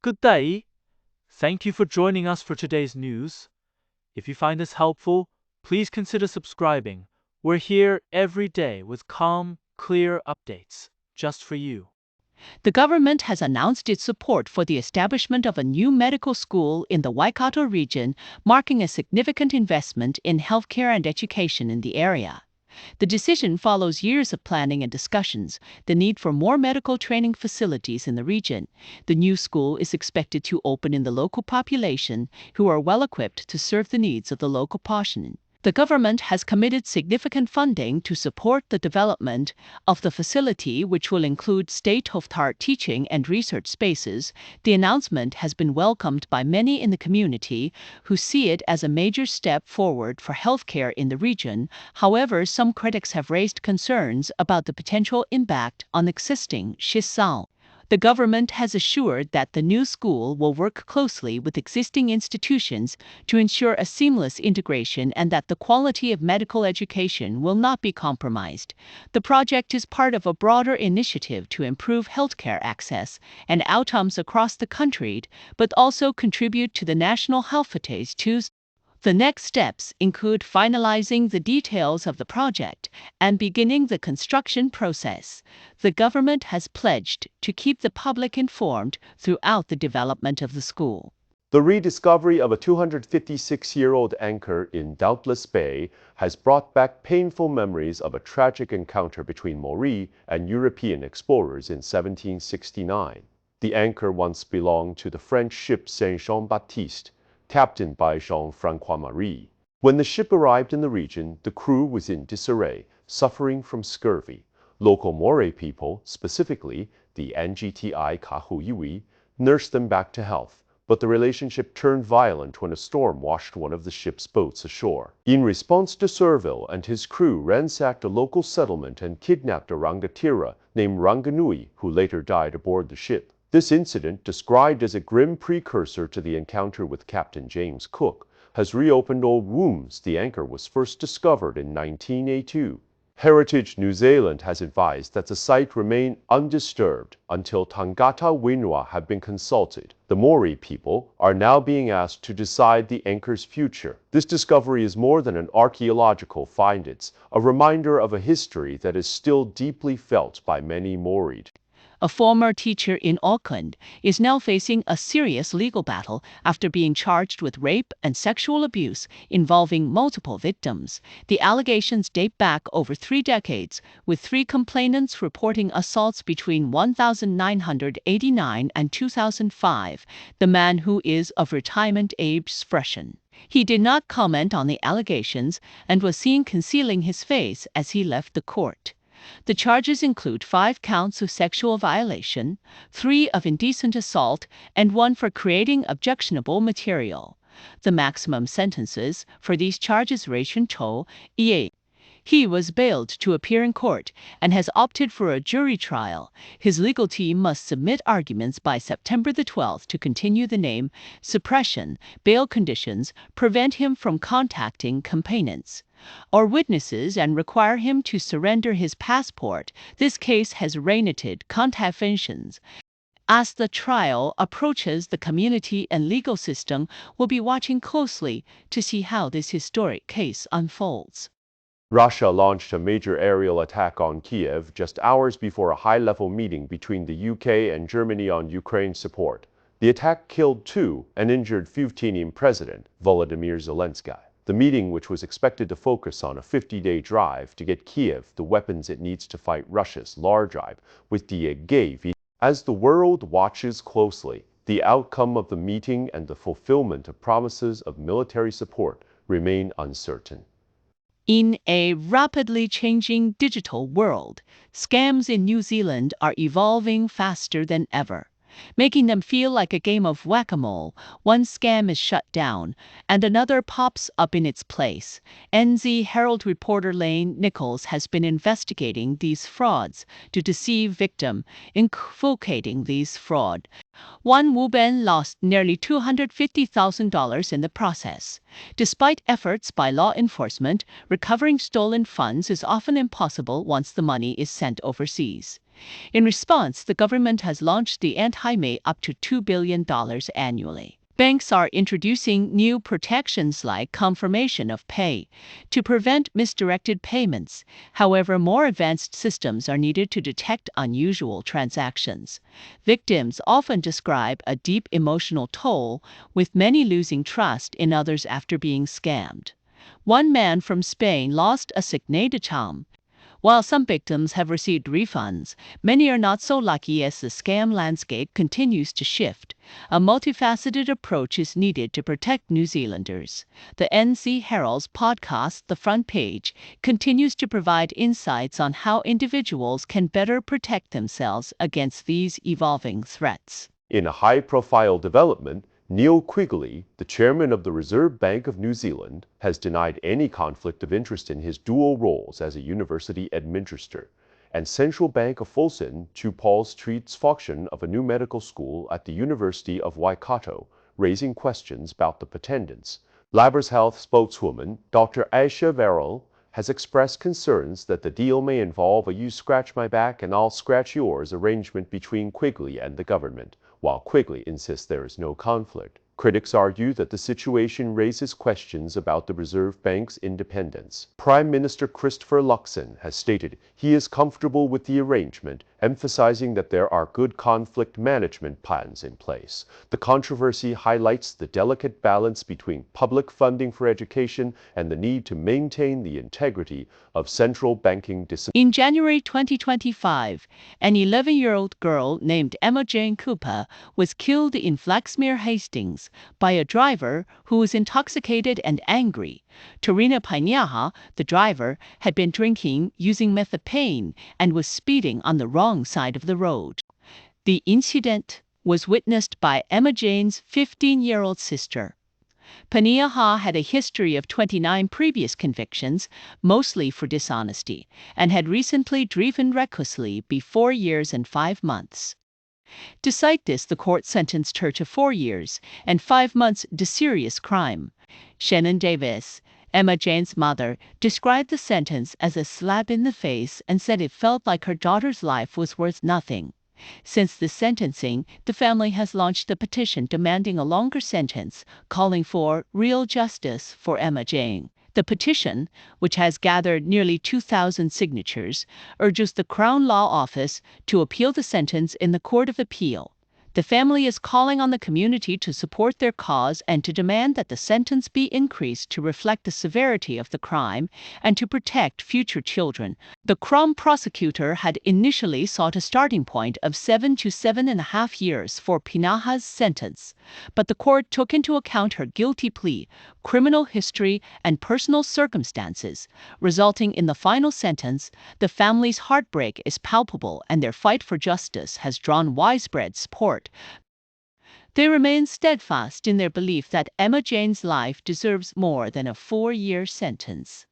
Good day. Thank you for joining us for today's news. If you find this helpful, please consider subscribing. We're here every day with calm, clear updates just for you. The government has announced its support for the establishment of a new medical school in the Waikato region, marking a significant investment in healthcare and education in the area. The decision follows years of planning and discussions, the need for more medical training facilities in the region. The new school is expected to open in the local population, who are well equipped to serve the needs of the local population. The government has committed significant funding to support the development of the facility, which will include state-of-the-art teaching and research spaces. The announcement has been welcomed by many in the community, who see it as a major step forward for healthcare in the region. However, some critics have raised concerns about the potential impact on existing hospitals. The government has assured that the new school will work closely with existing institutions to ensure a seamless integration and that the quality of medical education will not be compromised. The project is part of a broader initiative to improve healthcare access and outcomes across the country, but also contribute to the national health issues. The next steps include finalizing the details of the project and beginning the construction process. The government has pledged to keep the public informed throughout the development of the school. The rediscovery of a 256-year-old anchor in Doubtless Bay has brought back painful memories of a tragic encounter between Maori and European explorers in 1769. The anchor once belonged to the French ship Saint Jean-Baptiste, captained by Jean-Francois Marie. When the ship arrived in the region, the crew was in disarray, suffering from scurvy. Local Moray people, specifically the NGTI Kahuiwi, nursed them back to health, but the relationship turned violent when a storm washed one of the ship's boats ashore. In response to Surville and his crew ransacked a local settlement and kidnapped a rangatira named Ranganui, who later died aboard the ship. This incident, described as a grim precursor to the encounter with Captain James Cook, has reopened old wounds. The anchor was first discovered in 1982. Heritage New Zealand has advised that the site remain undisturbed until Tangata Whenua have been consulted. The Maori people are now being asked to decide the anchor's future. This discovery is more than an archaeological find. It's a reminder of a history that is still deeply felt by many Maori. A former teacher in Auckland is now facing a serious legal battle after being charged with rape and sexual abuse involving multiple victims. The allegations date back over 3 decades, with 3 complainants reporting assaults between 1989 and 2005. The man, who is of retirement age, freshened. He did not comment on the allegations and was seen concealing his face as he left the court. The charges include 5 counts of sexual violation, 3 of indecent assault, and 1 for creating objectionable material. The maximum sentences for these charges range to EA. He was bailed to appear in court and has opted for a jury trial. His legal team must submit arguments by September the 12th to continue the name suppression. Bail conditions prevent him from contacting complainants or witnesses and require him to surrender his passport. This case has reignited controversies. As the trial approaches, the community and legal system will be watching closely to see how this historic case unfolds. Russia launched a major aerial attack on Kyiv just hours before a high-level meeting between the UK and Germany on Ukraine support. The attack killed 2 and injured 15 President Volodymyr Zelensky. The meeting, which was expected to focus on a 50-day drive to get Kyiv the weapons it needs to fight Russia's large drive with the Kyiv. As the world watches closely, the outcome of the meeting and the fulfillment of promises of military support remain uncertain. In a rapidly changing digital world, scams in New Zealand are evolving faster than ever, making them feel like a game of whack-a-mole. One scam is shut down, and another pops up in its place. NZ Herald reporter Lane Nichols has been investigating these frauds to deceive victims, inculcating these fraud. One woman lost nearly $250,000 in the process. Despite efforts by law enforcement, recovering stolen funds is often impossible once the money is sent overseas. In response, the government has launched the anti-May up to $2 billion annually. Banks are introducing new protections like confirmation of pay to prevent misdirected payments. However, more advanced systems are needed to detect unusual transactions. Victims often describe a deep emotional toll, with many losing trust in others after being scammed. One man from Spain lost a signature. While some victims have received refunds, many are not so lucky as the scam landscape continues to shift. A multifaceted approach is needed to protect New Zealanders. The NZ Herald's podcast, The Front Page, continues to provide insights on how individuals can better protect themselves against these evolving threats. In a high-profile development, Neil Quigley, the chairman of the Reserve Bank of New Zealand, has denied any conflict of interest in his dual roles as a university administrator, and Central Bank official Chu Paul Street's function of a new medical school at the University of Waikato, raising questions about the attendance. Labour's health spokeswoman, Dr. Aisha Verrill, has expressed concerns that the deal may involve a "you scratch my back and I'll scratch yours" arrangement between Quigley and the government, while Quigley insists there is no conflict. Critics argue that the situation raises questions about the Reserve Bank's independence. Prime Minister Christopher Luxon has stated he is comfortable with the arrangement, emphasizing that there are good conflict management plans in place. The controversy highlights the delicate balance between public funding for education and the need to maintain the integrity of central banking discipline. In January 2025, an 11-year-old girl named Emma Jane Cooper was killed in Flaxmere, Hastings, by a driver who was intoxicated and angry. Torina Painiaha, the driver, had been drinking, using methadone, and was speeding on the wrong side of the road. The incident was witnessed by Emma Jane's 15-year-old sister. Painiaha had a history of 29 previous convictions, mostly for dishonesty, and had recently driven recklessly be 4 years and 5 months. Despite this, the court sentenced her to 4 years and 5 months for serious crime. Shannon Davis, Emma Jane's mother, described the sentence as a slap in the face and said it felt like her daughter's life was worth nothing. Since the sentencing, the family has launched a petition demanding a longer sentence, calling for real justice for Emma Jane. The petition, which has gathered nearly 2,000 signatures, urges the Crown Law Office to appeal the sentence in the Court of Appeal. The family is calling on the community to support their cause and to demand that the sentence be increased to reflect the severity of the crime and to protect future children. The Crown prosecutor had initially sought a starting point of 7 to 7.5 years for Painiaha's sentence, but the court took into account her guilty plea, criminal history, and personal circumstances, resulting in the final sentence. The family's heartbreak is palpable and their fight for justice has drawn widespread support. They remain steadfast in their belief that Emma Jane's life deserves more than a 4-year sentence.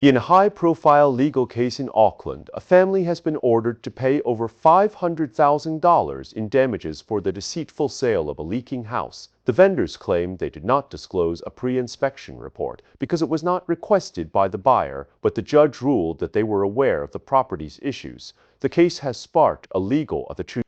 In a high-profile legal case in Auckland, a family has been ordered to pay over $500,000 in damages for the deceitful sale of a leaking house. The vendors claimed they did not disclose a pre-inspection report because it was not requested by the buyer, but the judge ruled that they were aware of the property's issues. The case has sparked a legal of the truth.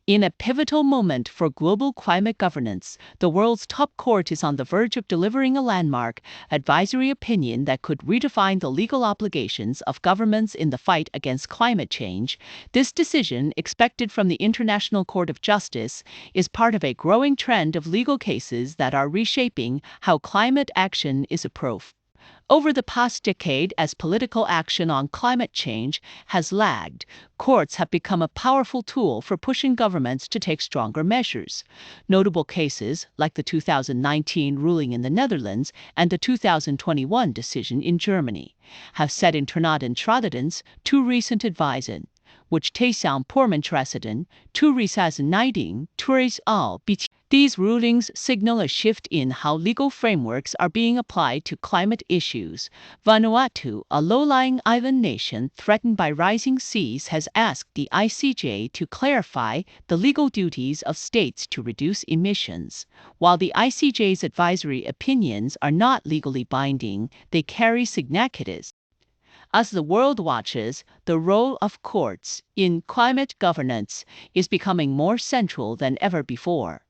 In a pivotal moment for global climate governance, the world's top court is on the verge of delivering a landmark advisory opinion that could redefine the legal obligations of governments in the fight against climate change. This decision, expected from the International Court of Justice, is part of a growing trend of legal cases that are reshaping how climate action is approached. Over the past decade, as political action on climate change has lagged, courts have become a powerful tool for pushing governments to take stronger measures. Notable cases, like the 2019 ruling in the Netherlands and the 2021 decision in Germany, have set international precedents. Two recent advices, which Taisang Porman two resas Turis al BT. These rulings signal a shift in how legal frameworks are being applied to climate issues. Vanuatu, a low-lying island nation threatened by rising seas, has asked the ICJ to clarify the legal duties of states to reduce emissions. While the ICJ's advisory opinions are not legally binding, they carry significance. As the world watches, the role of courts in climate governance is becoming more central than ever before.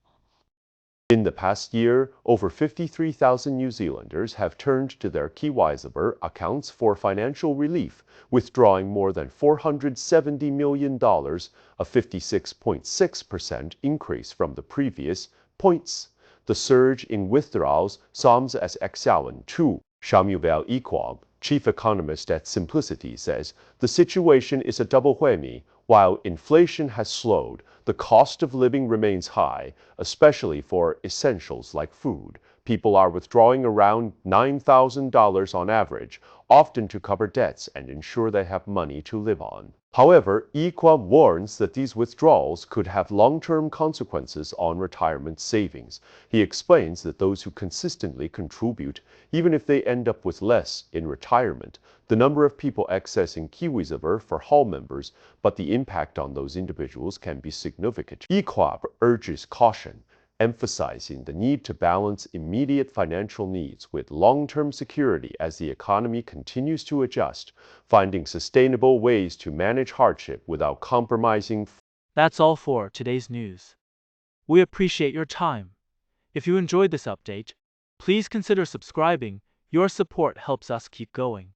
In the past year, over 53,000 New Zealanders have turned to their Kiwis accounts for financial relief, withdrawing more than $470 million, a 56.6% increase from the previous points. The surge in withdrawals comes as Exawan too. Samuel Equab, chief economist at Simplicity, says the situation is a double whammy. While inflation has slowed, the cost of living remains high, especially for essentials like food. People are withdrawing around $9,000 on average, often to cover debts and ensure they have money to live on. However, Equa warns that these withdrawals could have long-term consequences on retirement savings. He explains that those who consistently contribute, even if they end up with less in retirement, the number of people accessing Kiwis for Hall members, but the impact on those individuals can be significant. Equa urges caution, emphasizing the need to balance immediate financial needs with long-term security as the economy continues to adjust, finding sustainable ways to manage hardship without compromising. That's all for today's news. We appreciate your time. If you enjoyed this update, please consider subscribing. Your support helps us keep going.